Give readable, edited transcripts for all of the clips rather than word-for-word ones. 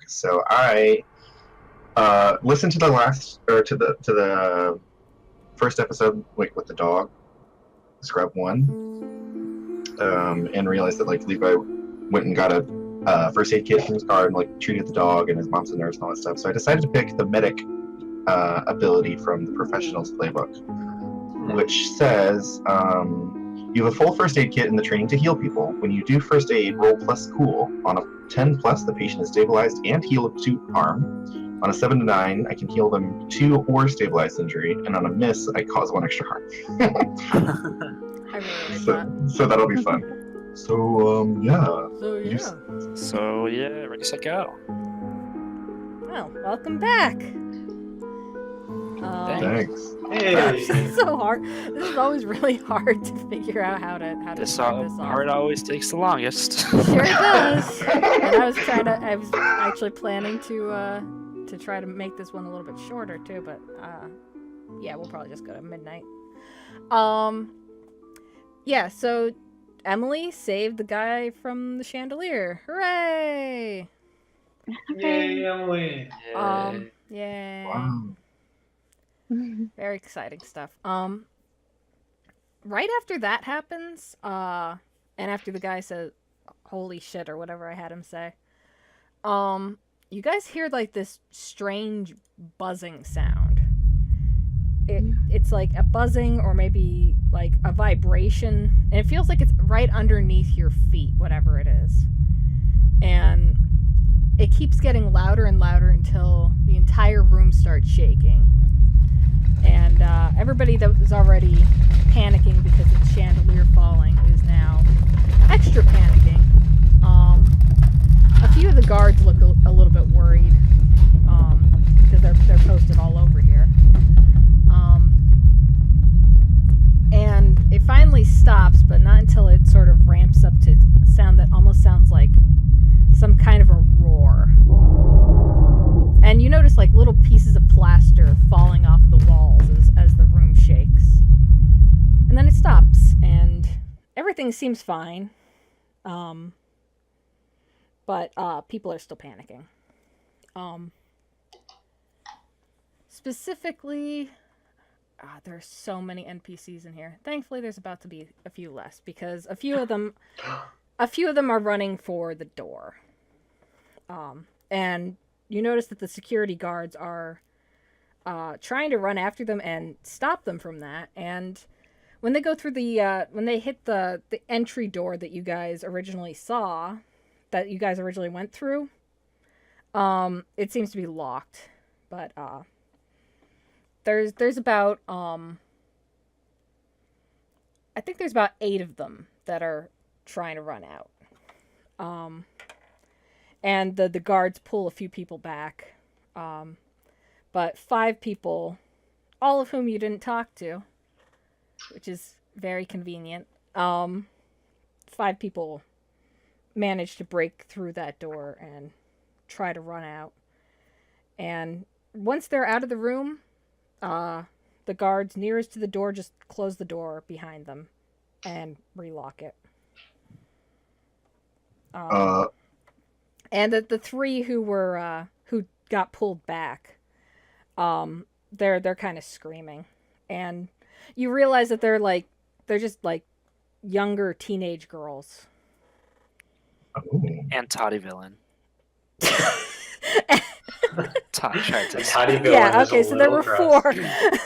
So I listened to the last or to the first episode, like with the dog, Scrub One, and realized that like Levi went and got a first aid kit from his car and like treated the dog, and his mom's a nurse and all that stuff. So I decided to pick the medic ability from the Professional's Playbook, which says you have a full first aid kit in the training to heal people. When you do first aid, roll plus cool. On a 10 plus, the patient is stabilized and healed to harm. On a 7 to 9, I can heal them 2 or stabilize injury, and on a miss, I cause 1 extra harm. I really like that. So that'll be fun. So, yeah. So, yeah, ready, set, go. Well, welcome back. Thanks. Hey. This is so hard. This is always really hard to figure out how to This start this off. part always takes the longest. Sure does. And I was actually planning to try to make this one a little bit shorter too, but yeah, we'll probably just go to midnight. Yeah, so Emily saved the guy from the chandelier. Hooray! Yay, Emily! Yay. Wow. Very exciting stuff. Right after that happens, and after the guy says, "Holy shit," or whatever I had him say, you guys hear like this strange buzzing sound. It's like a buzzing or maybe like a vibration, and it feels like it's right underneath your feet, whatever it is. And it keeps getting louder and louder until the entire room starts shaking. And everybody that was already panicking because of the chandelier falling is now extra panicking. A few of the guards look a little bit worried because they're posted all over here. And it finally stops, but not until it sort of ramps up to sound that almost sounds like some kind of a roar. And you notice like little pieces of plaster falling off the walls as the room shakes. And then it stops, and everything seems fine. But people are still panicking. Specifically, there are so many NPCs in here. Thankfully, there's about to be a few less, because a few of them are running for the door. And you notice that the security guards are trying to run after them and stop them from that. And when they go through when they hit the entry door that you guys originally saw, that you guys originally went through, it seems to be locked. But there's about I think there's about 8 of them that are trying to run out. And the guards pull a few people back. But 5 people, all of whom you didn't talk to, which is very convenient. 5 people managed to break through that door and try to run out. And once they're out of the room, the guards nearest to the door just close the door behind them and relock it. And the 3 who got pulled back, they're kind of screaming, and you realize that they're just like younger teenage girls. And Toddy Villain. Toddy tried to. Toddy Villain. Yeah, okay, so there were gross. 4.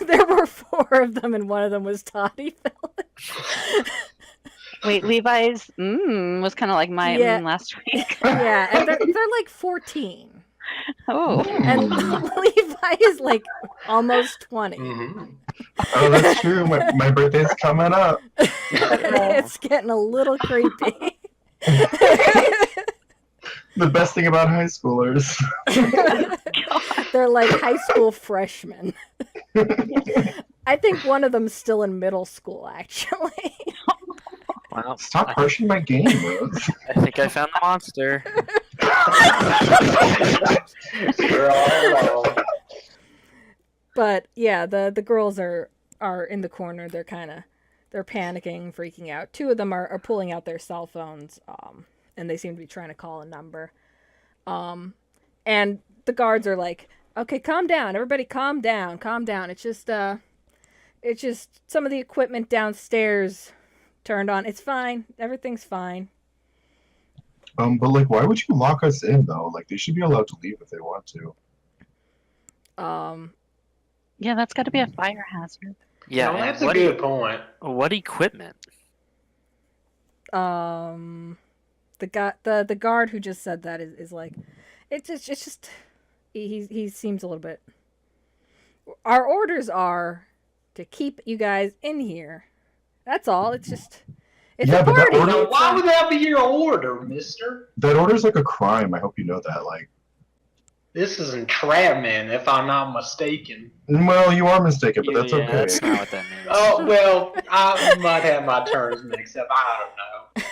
There were 4 of them, and one of them was Toddy Villain. Wait, Levi's was kind of like my last week. Yeah, and they're like 14. Oh. And Levi is like almost 20. Mm-hmm. Oh, that's true. My birthday's coming up. It's getting a little creepy. The best thing about high schoolers. They're like high school freshmen. I think one of them's still in middle school, actually. Well, Stop harshing my game, Rose. I think I found the monster. We're all alone. But yeah, the girls are in the corner. They're panicking, freaking out. 2 of them are pulling out their cell phones, and they seem to be trying to call a number. And And the guards are like, okay, calm down. Everybody calm down. Calm down. It's just some of the equipment downstairs turned on. It's fine. Everything's fine. But like, why would you lock us in though? Like, they should be allowed to leave if they want to. Yeah, that's got to be a fire hazard. Yeah, No, and that's a good point. what equipment? The guard who just said that is like, it's just he seems a little bit. Our orders are to keep you guys in here. That's all. It's just. It's Yeah, a but that party. order- Why would that be your order, mister? That order's like a crime. I hope you know that. Like, This is entrapment, if I'm not mistaken. well, you are mistaken, but that's Yeah, okay. That's not what that means. Oh, well, I might have my terms mixed up. I don't know.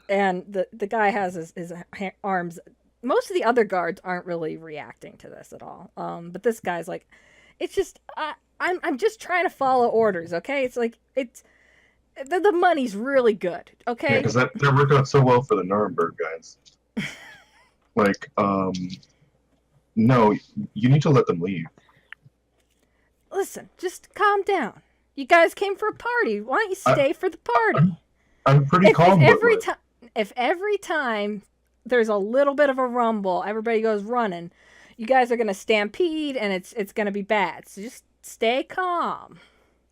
And the guy has his arms. Most of the other guards aren't really reacting to this at all. But this guy's like, it's just I'm just trying to follow orders, okay? It's like the money's really good, okay? Yeah, because that worked out so well for the Nuremberg guys. Like, no, you need to let them leave. Listen, just calm down. You guys came for a party. Why don't you stay for the party? I'm pretty calm. If every time there's a little bit of a rumble, everybody goes running, you guys are gonna stampede and it's gonna be bad. So just stay calm.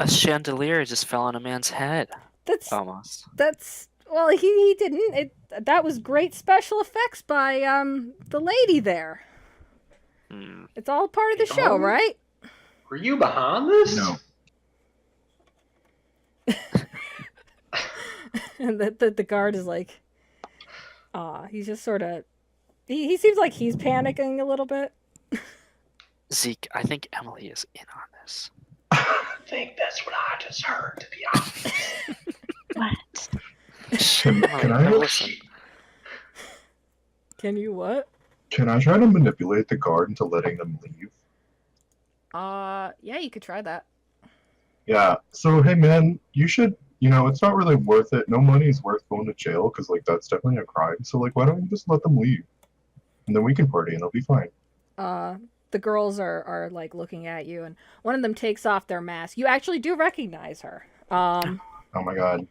A chandelier just fell on a man's head. Almost. Well, he didn't. That was great special effects by the lady there. It's all part of the show, right? Were you behind this? No. And the guard is like, he's just sort of, he seems like he's panicking a little bit. Zeke, I think Emily is in on this. I think that's what I just heard, to be honest. What? Can I listen? Can you what? Can I try to manipulate the guard into letting them leave? Yeah, you could try that. Yeah. So hey, man, you should. You know, it's not really worth it. No money is worth going to jail because like that's definitely a crime. So like, why don't you just let them leave, and then we can party and it'll be fine. The girls are like looking at you, and one of them takes off their mask. You actually do recognize her. Oh my god.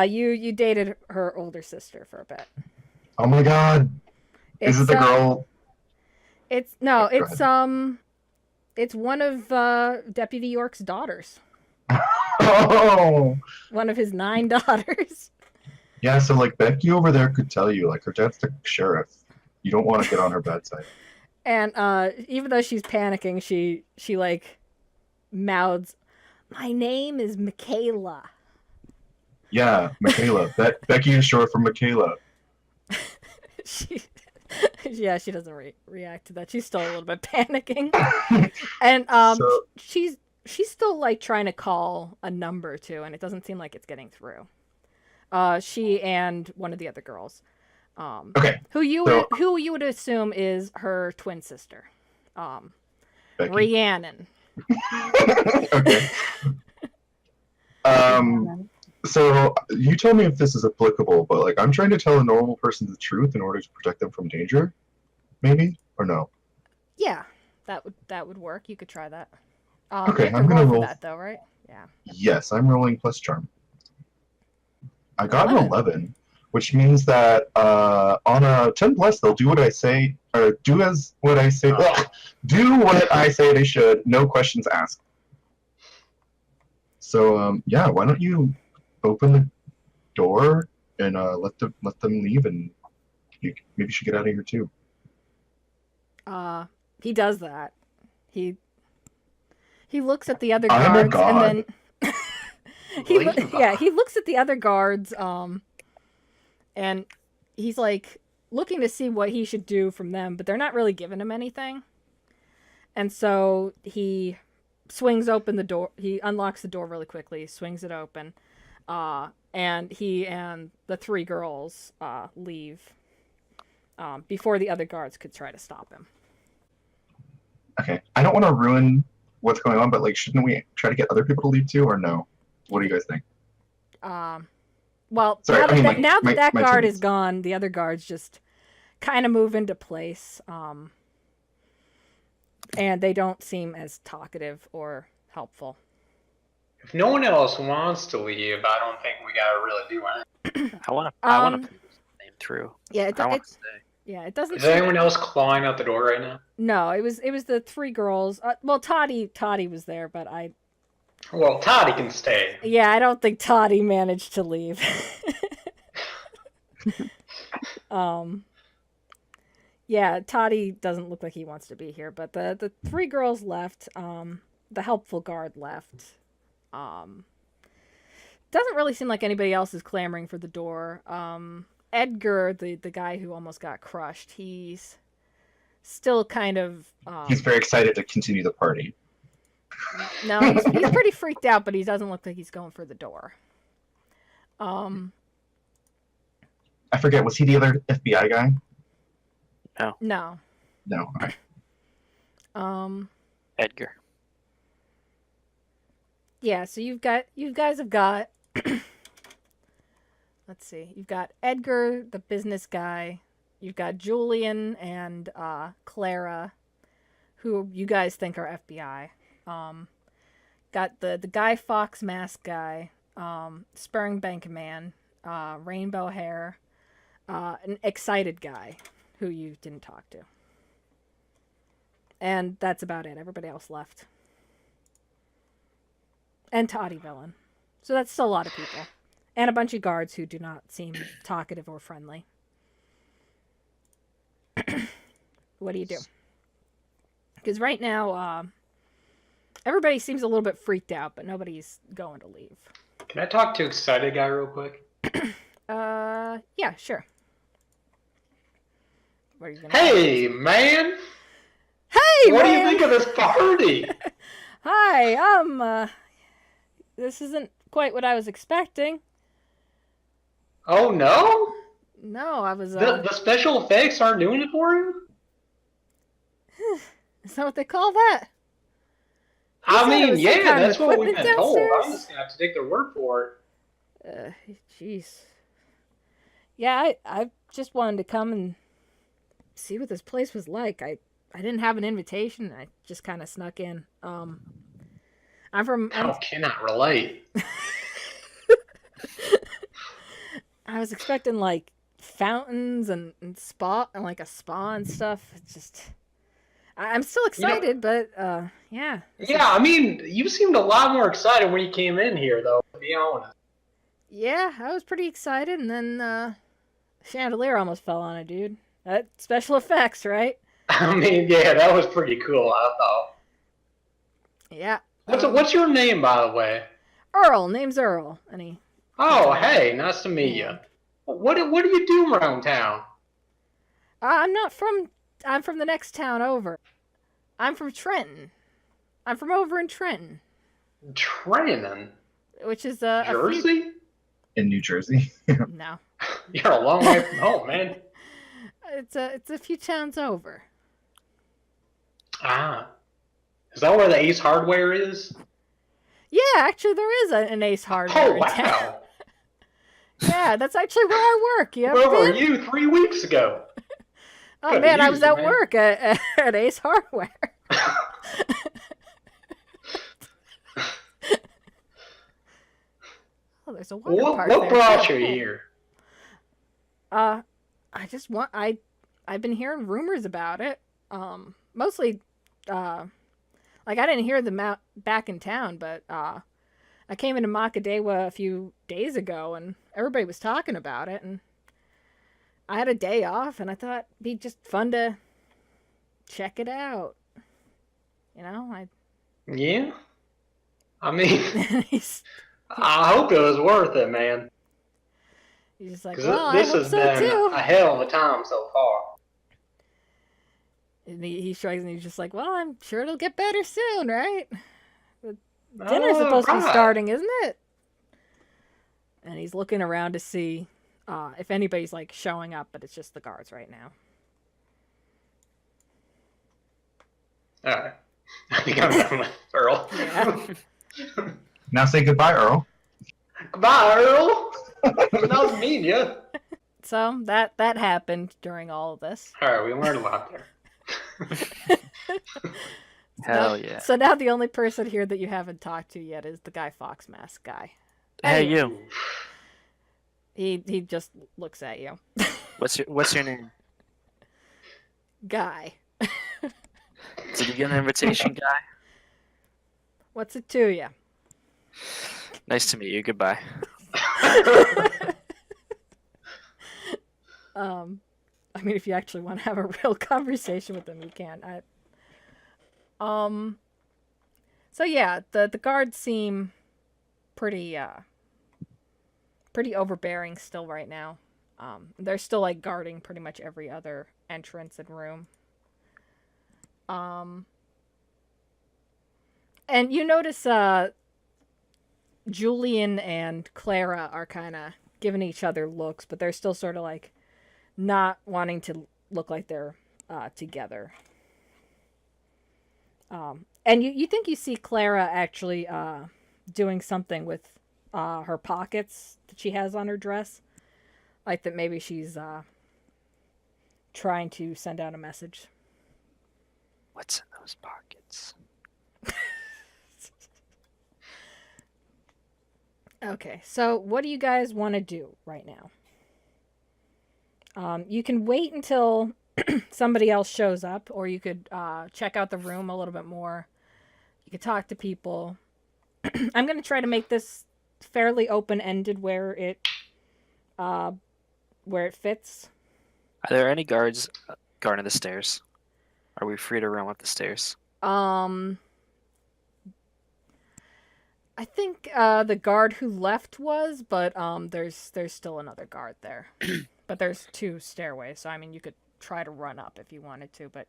You dated her older sister for a bit. Oh my god. Is it the girl? It's one of Deputy York's daughters. Oh. One of his 9 daughters. Yeah. So like Becky over there could tell you like her dad's the sheriff. You don't want to get on her bad side. And even though she's panicking, she like mouths, "My name is Michaela." Yeah, Michaela. Becky is short for Michaela. she doesn't react to that. She's still a little bit panicking. And she's still like trying to call a number too, and it doesn't seem like it's getting through. She and one of the other girls. Okay. Who you would assume is her twin sister. Becky. Rhiannon. Okay. So you tell me if this is applicable, but like I'm trying to tell a normal person the truth in order to protect them from danger, maybe or no? Yeah, that would work. You could try that. Okay, you I'm could gonna for roll that though, right? Yeah. Yes, I'm rolling plus charm. I got an 11. 11, which means that on a 10 plus they'll do what I say, or do as what I say. Do what I say they should. No questions asked. So yeah, why don't you open the door and let them leave, and you maybe should get out of here too. He does that. He looks at the other I'm a guards god. and then he looks at the other guards and he's like looking to see what he should do from them, but they're not really giving him anything. And so he swings open the door. He unlocks the door really quickly, swings it open. And he and the 3 girls leave before the other guards could try to stop him. Okay, I don't want to ruin what's going on, but like, shouldn't we try to get other people to leave too, or no? What do you guys think? Well, Sorry, now that my guard teammates. is gone, the other guards just kind of move into place. And they don't seem as talkative or helpful. If no one else wants to leave, I don't think we gotta really do anything. I want to put his name through. Yeah, I want to stay. Yeah, it doesn't. Is anyone else clawing out the door right now? No, it was the 3 girls. Well, Toddy was there, but Well, Toddy can stay. Yeah, I don't think Toddy managed to leave. Yeah, Toddy doesn't look like he wants to be here, but the 3 girls left. The helpful guard left. Doesn't really seem like anybody else is clamoring for the door. Edgar, the guy who almost got crushed, he's still kind of... he's very excited to continue the party. No, he's pretty freaked out, but he doesn't look like he's going for the door. I forget, was he the other FBI guy? No. No. Right. Edgar. Yeah, so you guys have got let's see. You've got Edgar, the business guy. You've got Julian and Clara, who you guys think are FBI. Got the Guy Fawkes mask guy, Spurring Bank Man, rainbow hair, an excited guy who you didn't talk to. And that's about it. Everybody else left. And Toddy Villain. So that's still a lot of people. And a bunch of guards who do not seem talkative or friendly. What do you do? Because right now, everybody seems a little bit freaked out, but nobody's going to leave. Can I talk to excited guy real quick? Yeah, sure. What are you gonna Hey, man! Hey, What man! do you think of this party? Hi, this isn't quite what I was expecting. Oh, no? No, I was, The special effects aren't doing it for you? Is that what they call that? I said it mean, was some yeah, kind of that's what we've equipment been told. downstairs? I'm just gonna have to take their word for it. Jeez. Yeah, I just wanted to come and see what this place was like. I didn't have an invitation. I just kind of snuck in. I'm Cannot relate. I was expecting like fountains and spa and like a spa and stuff. It's just I'm still excited, but yeah. Yeah, I mean, you seemed a lot more excited when you came in here, though, to be honest. Yeah, I was pretty excited, and then chandelier almost fell on a dude. That special effects, right? I mean, yeah, that was pretty cool, I thought. Yeah. What's your name, by the way? Earl. Name's Earl. And he... Oh, hey, nice to meet you. What do you do around town? I'm from the next town over. I'm from Trenton. I'm from over in Trenton. Trenton? Which is Jersey? In New Jersey? No. You're a long way from home, man. It's a few towns over. Ah. Is that where the Ace Hardware is? Yeah, actually there is an Ace Hardware in town. Wow. Yeah, that's actually where I work. You ever Where were been? you 3 weeks ago? Oh Good man, I news, was at man. work at Ace Hardware. Oh, there's a water park What there, brought too. you here? I've been hearing rumors about it. Mostly, like I didn't hear them out back in town, but I came into Makadewa a few days ago, and everybody was talking about it, and I had a day off, and I thought it'd be just fun to check it out. You know, Yeah? I mean, he's I hope it was worth it, man. just like, Because well, I this hope has so been too. a hell of a time so far. And he shrugs, and he's just like, well, I'm sure it'll get better soon, right? Dinner's supposed to be Right. starting, isn't it? And he's looking around to see if anybody's like showing up, but it's just the guards right now. Alright. I think I'm done with Earl. Yeah. Now say goodbye, Earl. Goodbye, Earl. Nice meeting you. so that happened during all of this. Alright, we learned a lot there. Hell yeah. So now the only person here that you haven't talked to yet is the guy Fox Mask guy. Hey, Anyway, you. He just looks at you. What's your name? Guy. Did you get an invitation, guy? What's it to you? Nice to meet you. Goodbye. I mean, if you actually want to have a real conversation with them, you can. So yeah, the guards seem pretty overbearing still right now. They're still like guarding pretty much every other entrance and room. And you notice Julian and Clara are kind of giving each other looks, but they're still sort of like not wanting to look like they're together. And you think you see Clara actually doing something with her pockets that she has on her dress. Like that maybe she's trying to send out a message. What's in those pockets? Okay, so what do you guys want to do right now? You can wait until somebody else shows up, or you could check out the room a little bit more. You could talk to people. I'm going to try to make this fairly open-ended where it fits. Are there any guards guarding the stairs? Are we free to roam up the stairs? I think the guard who left was, but there's still another guard there. But there's 2 stairways, so I mean you could try to run up if you wanted to, but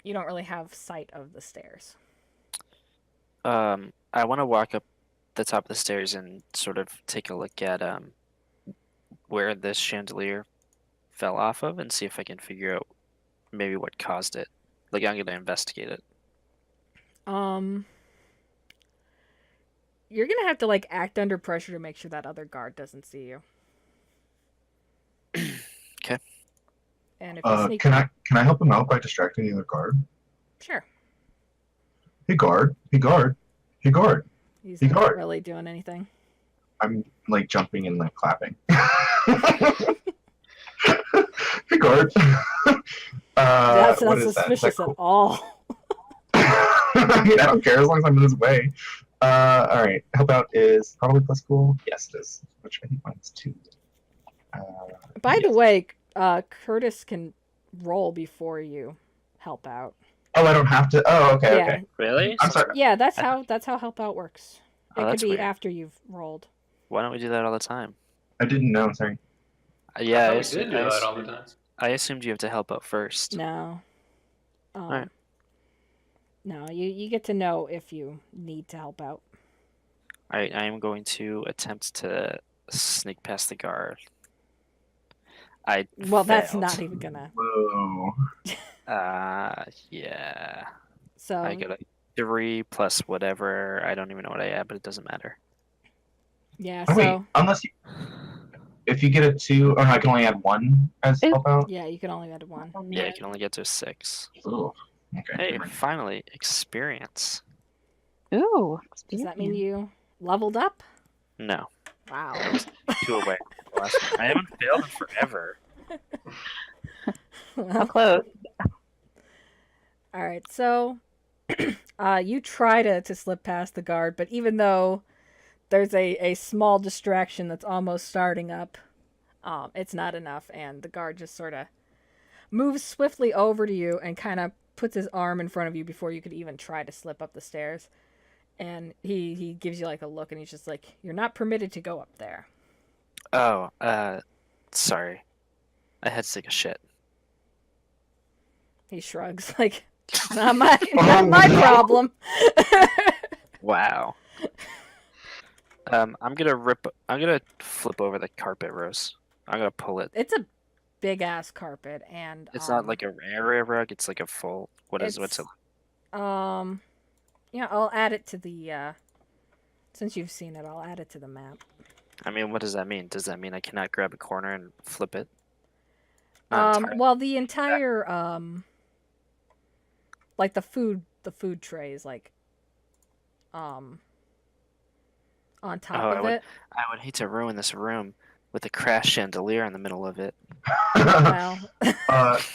you don't really have sight of the stairs. I want to walk up the top of the stairs and sort of take a look at where this chandelier fell off of and see if I can figure out maybe what caused it. Like I'm gonna investigate it. You're gonna have to like act under pressure to make sure that other guard doesn't see you. Okay. And if you sneak, can I help him out by distracting the other guard? sure. Hey guard, hey guard, hey guard. He's Hey, not guard. really doing anything. I'm like jumping and like clapping. Hey guard. That's not what is that? Is that suspicious cool? at all. I mean, I don't care as long as I'm in his way. All right. Help out is probably plus cool. Yes, it is. Which I think mine's 2. By the yes. way, Curtis can roll before you help out. Oh, I don't have to. Oh, okay, Yeah. okay. Really? I'm sorry. Yeah, that's how help out works. Oh, It could that's be weird. after you've rolled. Why don't we do that all the time? I didn't know. Sorry. Yeah, I thought we did do that all the time. I assumed you have to help out first. No. Alright. No, you get to know if you need to help out. Alright, I am going to attempt to sneak past the guard. Well, that's failed. not even gonna. Whoa. Yeah. So I got a 3 plus whatever. I don't even know what I add, but it doesn't matter. yeah, Oh, wait, so unless you, if you get a 2, oh no, I can only add 1 as Ooh. help out. yeah, you can only add 1. Yeah, you can only get to a 6. Oh, okay. Hey, never mind. finally, experience. Ooh. Does that mean you leveled up? No, Wow. 2 away. I haven't failed in forever. How Well, close? all right, so you try to slip past the guard, but even though there's a small distraction that's almost starting up, it's not enough, and the guard just sort of moves swiftly over to you and kind of puts his arm in front of you before you could even try to slip up the stairs. And he gives you like a look, and he's just like, "You're not permitted to go up there." Oh, sorry. I had to take a shit. He shrugs, like, not my problem. Wow. I'm gonna flip over the carpet, Rose. I'm gonna pull it. It's a big ass carpet, and It's not like a area rug, it's like a full, what's it? yeah, I'll add it to the, since you've seen it, I'll add it to the map. I mean, what does that mean? Does that mean I cannot grab a corner and flip it? Not entirely. Well, the entire like the food tray is like on top Oh, of it. I would hate to ruin this room with a crash chandelier in the middle of it. Well,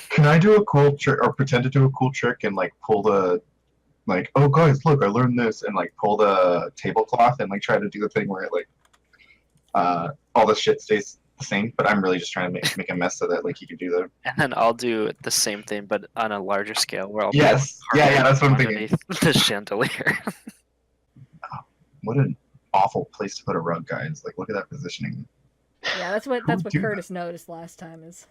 Can I do a cool trick or pretend to do a cool trick and like pull the oh guys look I learned this and like pull the tablecloth and like try to do the thing where it like all the shit stays the same, but I'm really just trying to make a mess so that like you can do the And then I'll do the same thing, but on a larger scale, where I'll yes put yeah that's what I'm thinking. underneath the chandelier. What an awful place to put a rug, guys. Like look at that positioning. yeah, that's what do Curtis noticed last time is.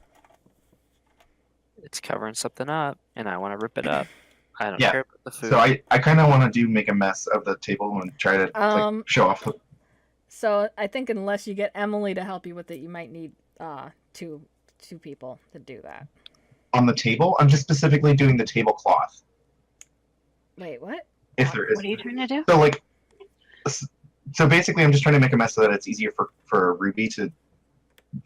It's covering something up, and I want to rip it up. I don't Yeah. care about the food. So I kind of want to make a mess of the table and try to like, show off. So I think unless you get Emily to help you with it, you might need two people to do that. On the table, I'm just specifically doing the tablecloth. Wait, what? If there is. What are you trying to do? So like, so basically, I'm just trying to make a mess so that it's easier for Ruby to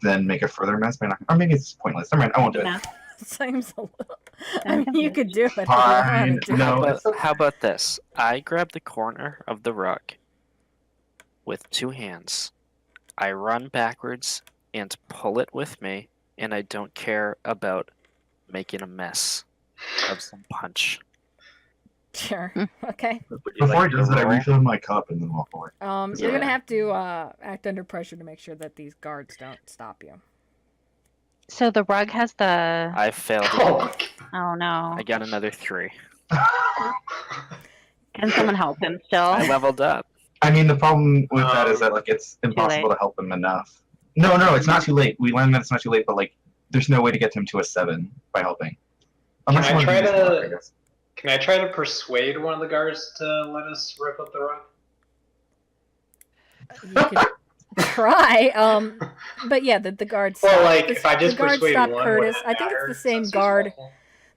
then make a further mess. Or maybe it's pointless. Never mind, I won't do it. No. Seems a little. I mean, you could do it. If you Fine. wanted to. No. But how about this? I grab the corner of the rug with 2 hands. I run backwards and pull it with me, and I don't care about making a mess of some punch. Sure. Okay. Would you Before like I me do to that, I roll? refill my cup and then walk away. You're gonna Yeah. have to act under pressure to make sure that these guards don't stop you. So the rug has the. I failed. Oh, Oh no! I got another 3. Can someone help him still? I leveled up. I mean, the problem with that is that like it's impossible late. to help him enough. No, it's not too late. We learned that it's not too late, but like, there's no way to get him to a 7 by helping. Can Unless I you want try use to- luck, I guess. Can I try to persuade one of the guards to let us rip up the rug? You could try. But yeah, the guards. Well, stop- like, the- if I just the guards persuade stop one, Curtis. would it I think it's matter the same since he's guard. awful?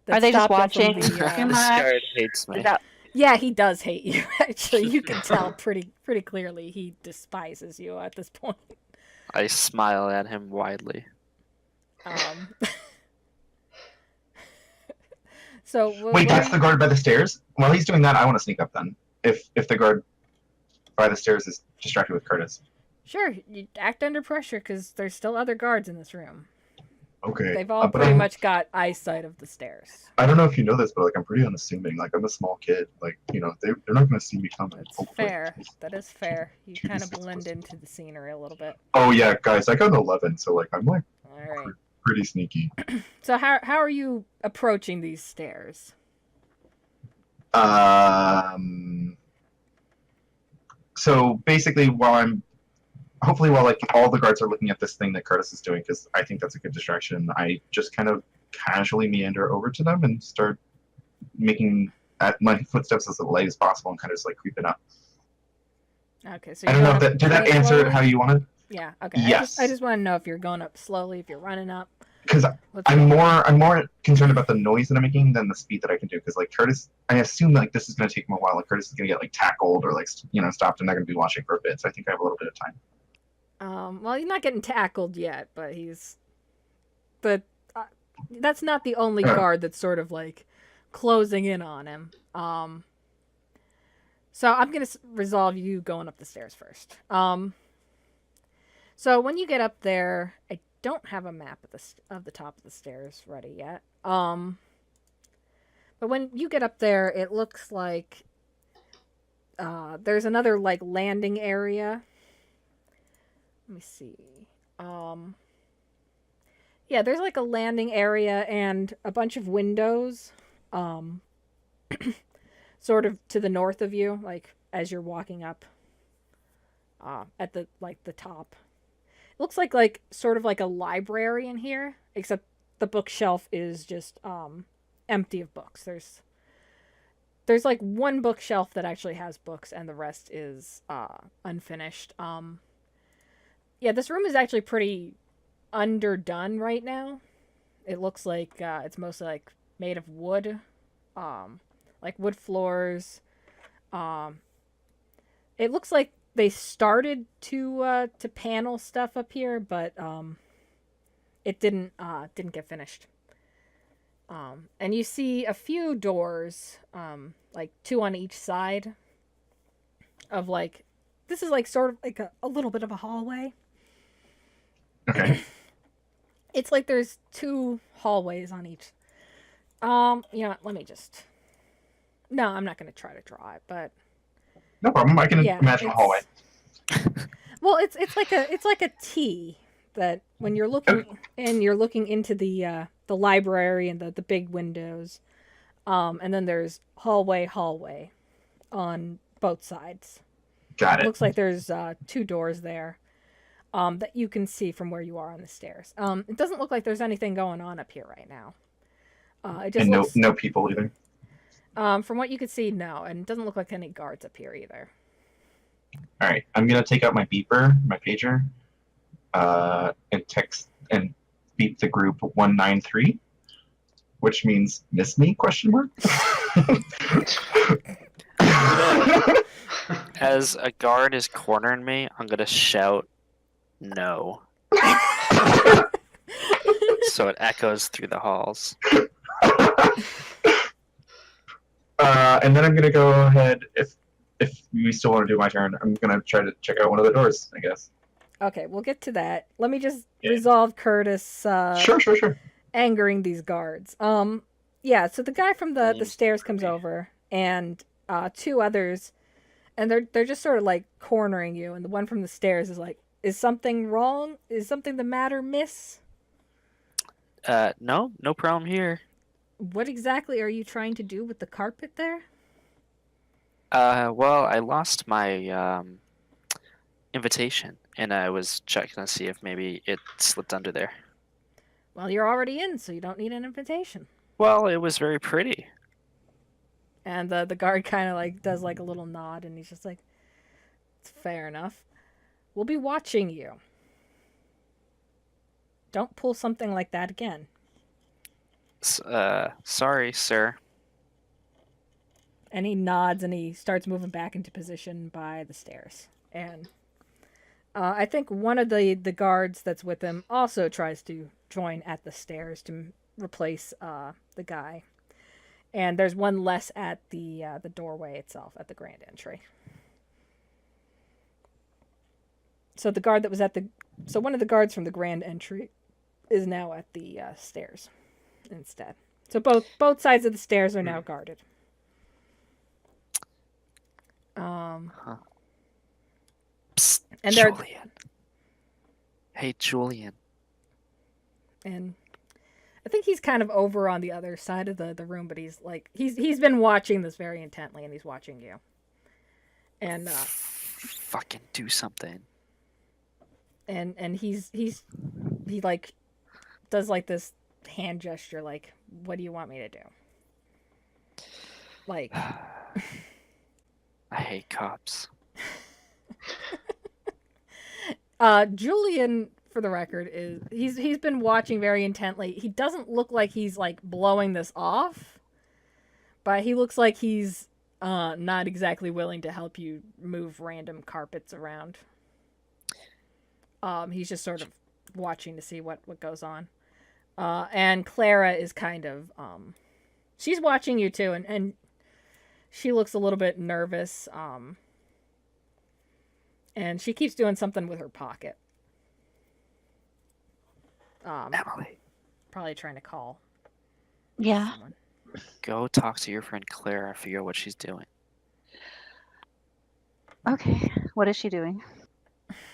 that Are they just stopped him watching? from the, Too This much? guard hates me. Is that- Yeah, he does hate you. Actually, you can tell pretty clearly he despises you at this point. I smile at him widely. So Wait, that's the guard by the stairs? While he's doing that, I want to sneak up then. If the guard by the stairs is distracted with Curtis. Sure, you act under pressure because there's still other guards in this room. Okay. They've all but pretty I'm- much got eyesight of the stairs. I don't know if you know this, but like I'm pretty unassuming. Like I'm a small kid. Like they're not gonna see me coming. That's hopefully. fair. That is fair. You Two kind of D6 blend plus into the scenery a little bit. Oh yeah, guys, I got an 11, so like I'm like All right. pretty sneaky. So how are you approaching these stairs? So basically, hopefully while like all the guards are looking at this thing that Curtis is doing, because I think that's a good distraction, I just kind of casually meander over to them and start making at my footsteps as light as possible and kind of just like creeping up. Okay, so I you're don't know going if up did that pretty answer slowly? how you wanted? Yeah. Okay. Yes. I just want to know if you're going up slowly, if you're running up. Because Let's I'm go. more concerned about the noise that I'm making than the speed that I can do. Because like Curtis, I assume like this is going to take him a while. Like Curtis is going to get like tackled or like stopped, and they're going to be watching for a bit. So I think I have a little bit of time. Well, he's not getting tackled yet, but that's not the only guard that's sort of like closing in on him. So I'm gonna resolve you going up the stairs first. So when you get up there, I don't have a map of the top of the stairs ready yet. But when you get up there, it looks like there's another like landing area. Let me see. Yeah, there's like a landing area and a bunch of windows, sort of to the north of you, like as you're walking up, at the top. It looks like sort of like a library in here, except the bookshelf is just empty of books. There's like one bookshelf that actually has books, and the rest is unfinished. Yeah, this room is actually pretty underdone right now. It looks like it's mostly like made of wood, like wood floors. It looks like they started to panel stuff up here, but it didn't get finished. And you see a few doors, like 2 on each side of like, this is like sort of like a little bit of a hallway. Okay. It's like there's 2 hallways on each. Let me just. No, I'm not going to try to draw it, but. No problem. I can imagine a hallway. Well, it's like a T that when you're looking and you're looking into the library and the big windows, and then there's hallway on both sides. Got it. Looks like there's 2 doors there that you can see from where you are on the stairs. It doesn't look like there's anything going on up here right now. It just looks, no people either. from what you could see, no, and it doesn't look like any guards up here either. All right, I'm gonna take out my beeper, my pager, and text and beep the group 193, which means "miss me?" ? As a guard is cornering me, I'm gonna shout "no," so it echoes through the halls. And then I'm gonna go ahead. If we still want to do my turn, I'm gonna try to check out one of the doors, I guess. Okay, we'll get to that. Let me just resolve Curtis. Sure. Angering these guards. Yeah. So the guy from the stairs comes over, and 2 others, and they're just sort of like cornering you. And the one from the stairs is like, "Is something wrong? Is something the matter, miss?" No problem here. What exactly are you trying to do with the carpet there? Well, I lost my invitation, and I was checking to see if maybe it slipped under there. Well, you're already in, so you don't need an invitation. Well, it was very pretty. And the guard kind of like does like a little nod, and he's just like, "It's fair enough. We'll be watching you. Don't pull something like that again." Sorry, sir. And he nods and he starts moving back into position by the stairs. And I think one of the guards that's with him also tries to join at the stairs to replace the guy. And there's one less at the doorway itself, at the grand entry. So the guard that was so one of the guards from the grand entry is now at the stairs instead. So both sides of the stairs are now guarded. Psst, and Julian. Hey, Julian. And I think he's kind of over on the other side of the room, but he's like he's been watching this very intently, and he's watching you. And fucking do something. And he like does like this hand gesture, like, "What do you want me to do?" Like, I hate cops. Julian, for the record, he's been watching very intently. He doesn't look like he's like blowing this off, but he looks like he's not exactly willing to help you move random carpets around. He's just sort of watching to see what goes on. And Clara is kind of she's watching you too, and she looks a little bit nervous. And she keeps doing something with her pocket. Emily. Probably trying to call. Yeah. Someone. Go talk to your friend Clara, figure out what she's doing. Okay. What is she doing?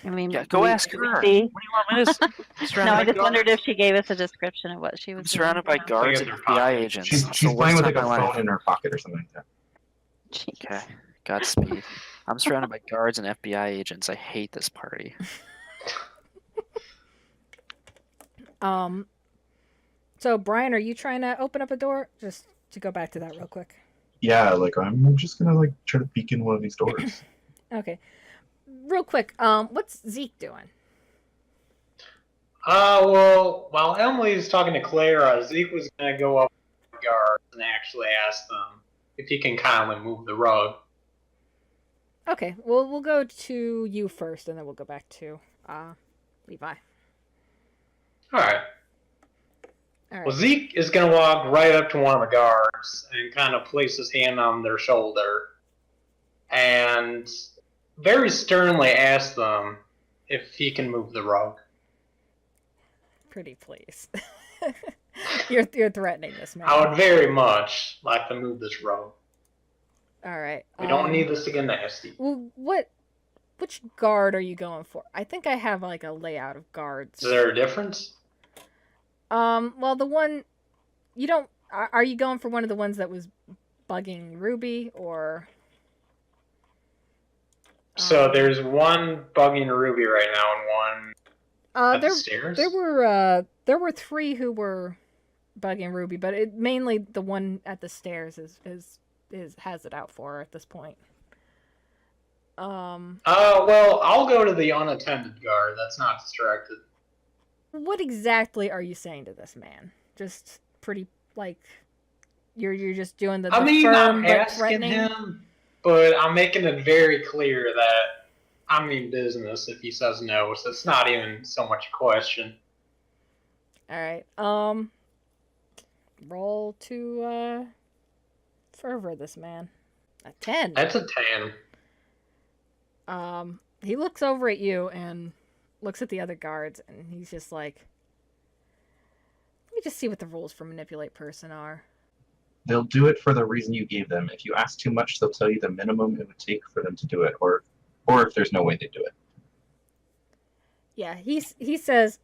I mean, Yeah, go ask her. What do see? you want me to? No, I just wondered if she gave us a description of what she was I'm surrounded by doing. guards and Together. FBI agents. She's That's the playing worst with like time a of my life. phone in her pocket or something like that. Jeez. Okay, Godspeed. I'm surrounded by guards and FBI agents. I hate this party. So Brian, are you trying to open up a door? Just to go back to that real quick. Yeah, like I'm just gonna like try to peek in one of these doors. Okay. Real quick, what's Zeke doing? Well, while Emily's talking to Clara, Zeke was gonna go up to the guards and actually ask them if he can kindly move the rug. Okay, well, we'll go to you first, and then we'll go back to Levi. All right. All right. Well, Zeke is going to walk right up to one of the guards and kind of place his hand on their shoulder and very sternly ask them if he can move the rug. Pretty please. You're threatening this man. I would very much like to move this rug. All right. We don't need this to get nasty. Well, which guard are you going for? I think I have like a layout of guards. Is there a difference? Well, the one you don't. Are you going for one of the ones that was bugging Ruby, or? So there's one bugging Ruby right now and one at the stairs? There were 3 who were bugging Ruby, but mainly the one at the stairs has it out for her at this point. Well, I'll go to the unattended guard that's not distracted. What exactly are you saying to this man? Just pretty, like, you're just doing the I'm firm but asking threatening? him, but I'm making it very clear that I mean business if he says no, so it's not even so much a question. Alright, roll to, fervor this man. A 10. That's a 10. He looks over at you and looks at the other guards, and he's just like, let me just see what the rules for manipulate person are. They'll do it for the reason you gave them. If you ask too much, they'll tell you the minimum it would take for them to do it, or if there's no way they do it. Yeah, he says,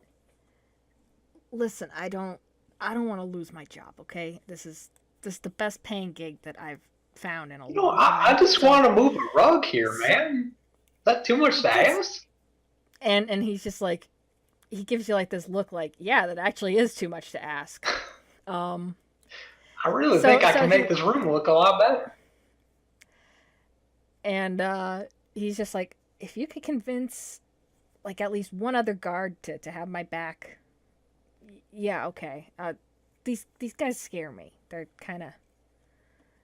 listen, I don't want to lose my job, okay? This is the best paying gig that I've found in a long time. I just want to move a rug here, man. Is that too much to ask? And he's just like, he gives you like this look like, yeah, that actually is too much to ask. I really think I can make this room look a lot better. And he's just like, if you could convince like at least one other guard to have my back, yeah, okay. These guys scare me. They're kind of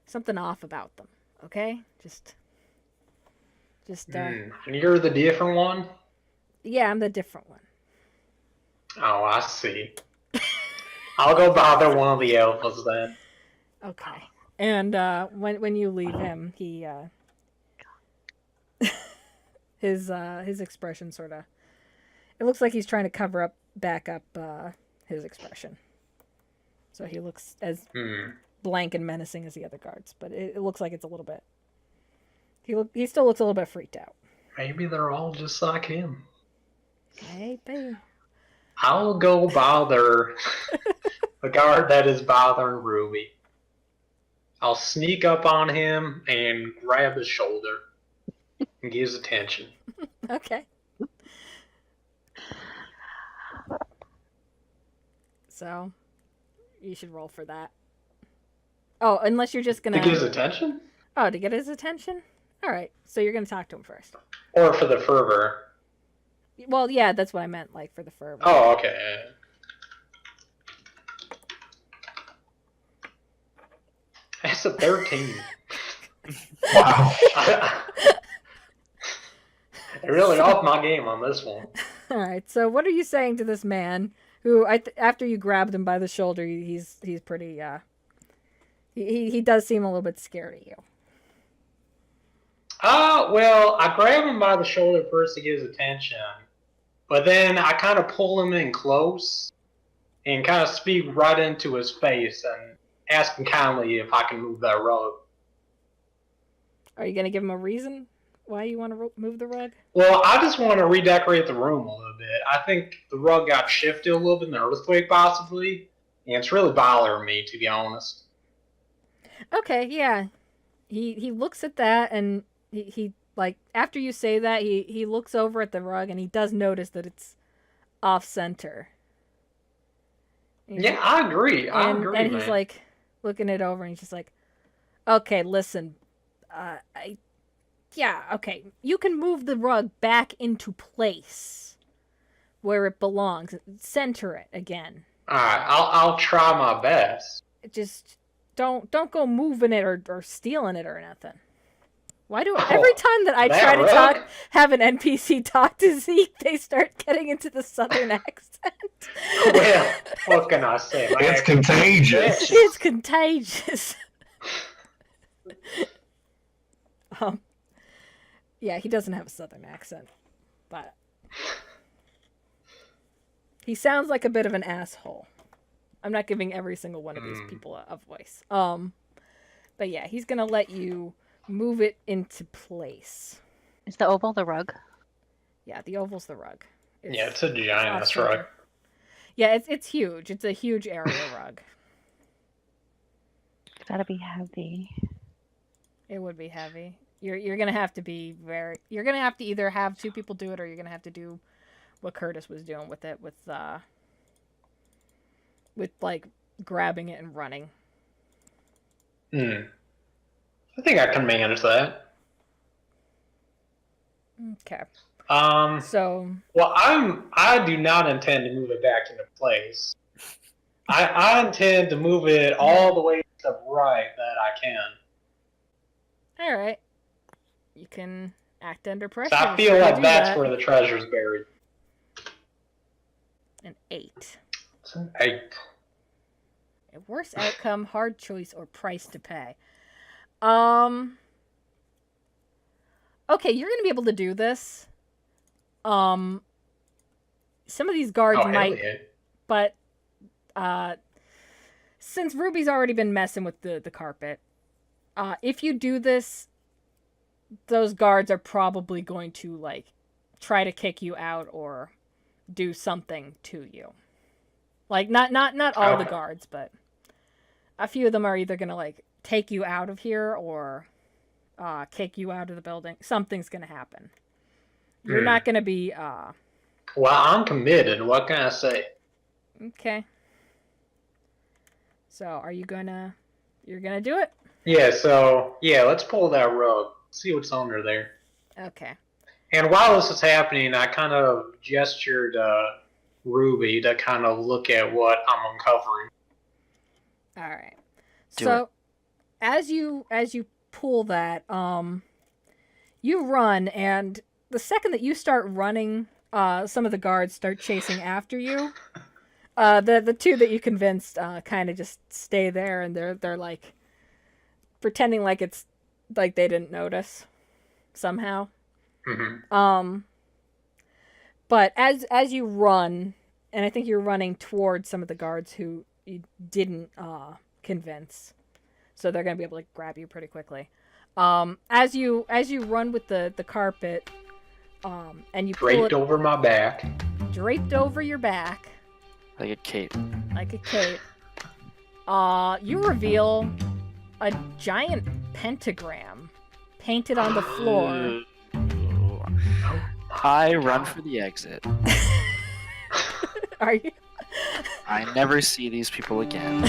something off about them. Okay, just. And you're the different one? Yeah, I'm the different one. Oh, I see. I'll go bother one of the alphas then. Okay. And when you leave him, he his expression sort of, it looks like he's trying to back up his expression. So he looks as blank and menacing as the other guards, but it looks like it's a little bit. He still looks a little bit freaked out. Maybe they're all just like him. Maybe. I'll go bother the guard that is bothering Ruby. I'll sneak up on him and grab his shoulder and get his attention. Okay. So, you should roll for that. Oh, unless you're just gonna... To get his attention? Oh, to get his attention? Alright, so you're gonna talk to him first. Or for the fervor. Well, yeah, that's what I meant, like, for the fervor. Oh, okay. That's a 13. Wow. I really off my game on this one. Alright, so what are you saying to this man who, after you grabbed him by the shoulder, he's pretty, he does seem a little bit scared of you. Well, I grab him by the shoulder first to get his attention, but then I kind of pull him in close and kind of speak right into his face and ask him kindly if I can move that rug. Are you going to give him a reason why you want to move the rug? Well, I just want to redecorate the room a little bit. I think the rug got shifted a little bit in the earthquake possibly, and it's really bothering me, to be honest. Okay, yeah. He looks at that, and he like, after you say that, he looks over at the rug, and he does notice that it's off-center. Yeah, I agree. And he's like looking it over, and he's just like, okay, listen, yeah, okay, you can move the rug back into place where it belongs. Center it again. All right, I'll try my best. Just don't go moving it or stealing it or nothing. Why do every time that I that try to rug? have an NPC talk to Zeke, they start getting into the southern accent? Well, what can I say? My It's accent's contagious. It's contagious. Yeah, he doesn't have a southern accent, but he sounds like a bit of an asshole. I'm not giving every single one of these people a voice. But yeah, he's gonna let you move it into place. Is the oval the rug? Yeah, the oval's the rug. Yeah, it's a giant ass off-center. rug. Yeah, it's huge. It's a huge area rug. It's gotta be heavy. It would be heavy. You're gonna have to be You're gonna have to either have two people do it, or you're gonna have to do what Curtis was doing with it, with like grabbing it and running. I think I can manage that. Okay. So. Well, I do not intend to move it back into place. I intend to move it all the way to the right that I can. All right. You can act under pressure. So I feel like that's where the treasure's buried. An 8. It's an 8. A worse outcome, hard choice, or price to pay. Okay, you're gonna be able to do this. Some of these guards might, but since Ruby's already been messing with the carpet, if you do this, those guards are probably going to like try to kick you out or do something to you. Like not all the guards, but a few of them are either gonna like take you out of here or kick you out of the building. Something's gonna happen. You're not gonna be Well, I'm committed. What can I say? Okay. So are you gonna you're gonna do it? Yeah, so let's pull that rug. See what's under there. Okay. And while this is happening, I kind of gestured Ruby to kind of look at what I'm uncovering. All right. So as you pull that, you run, and the second that you start running, some of the guards start chasing after you. The two that you convinced kind of just stay there, and they're like pretending like it's like they didn't notice somehow. Mm-hmm. But as you run, and I think you're running towards some of the guards who you didn't convince, so they're gonna be able to grab you pretty quickly. As you run with the carpet, and you pull draped over my back, draped over your back, like a cape. Like a cape. You reveal a giant pentagram painted on the floor. I run for the exit. Are you? I never see these people again.